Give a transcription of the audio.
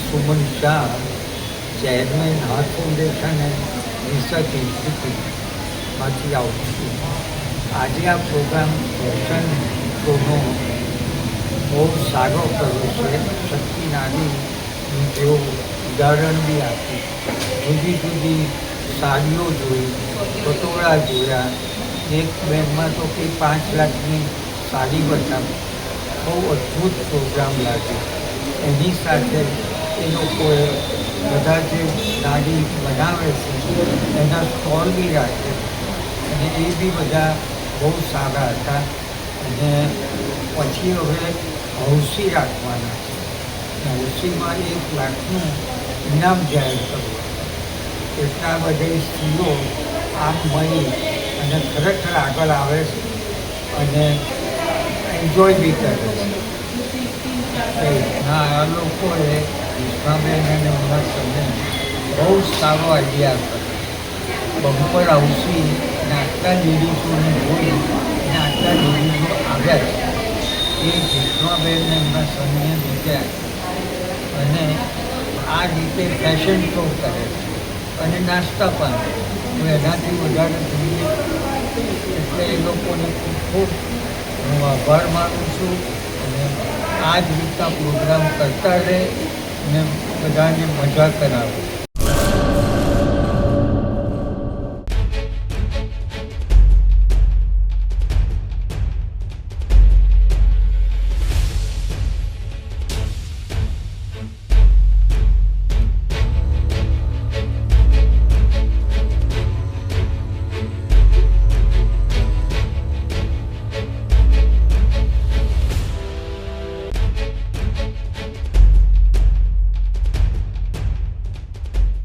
Suman Shah, chairman heart foundation and research ઇન્સ્ટિટ્યૂટમાંથી આવું છું. આજે આ પ્રોગ્રામ ફેશન શોનો બહુ સારો કર્યો છે. શક્તિ નારીનું તેઓ ઉદાહરણ બી આપ્યું. જુદી જુદી સાડીઓ જોઈ, પટોળા જોયા. એક બેનમાં તો કંઈ 5 લાખની સાડી બતાવી. બહુ અદ્ભુત પ્રોગ્રામ લાગ્યો. એની સાથે એ લોકોએ બધા જે સાડી બનાવે છે એના સ્ટોલ બી રાખે અને એ બી બધા બહુ સારા હતા. અને પછી હવે હૌસી રાખવાના છે. હૌસીમાં 1 લાખનું ઇનામ જાહેર કરવું. એટલા બધી સ્ત્રીઓ આમ મળી અને ખરેખર આગળ આવે છે અને એન્જોય બી કરે છે. આ લોકોએ વિશ્વાબેન અને ઉમરસમને બહુ સારો આઈડિયા કર્યો. બમ્પર હૌસી અને આટલા લેડીઝોને જોઈ અને આટલા લેડીઝો આવ્યા છે. એ વિશ્વાબેન એમના સનને લીધ્યા અને આ રીતે ફેશન શો કરે છે અને નાસ્તા પણ. હું એનાથી વધારે જોઈએ એટલે એ લોકોને ખૂબ ખૂબ હું આભાર માનું છું. અને આ જ રીતના પ્રોગ્રામ કરતા રહે અને બધાને મજા કરાવે.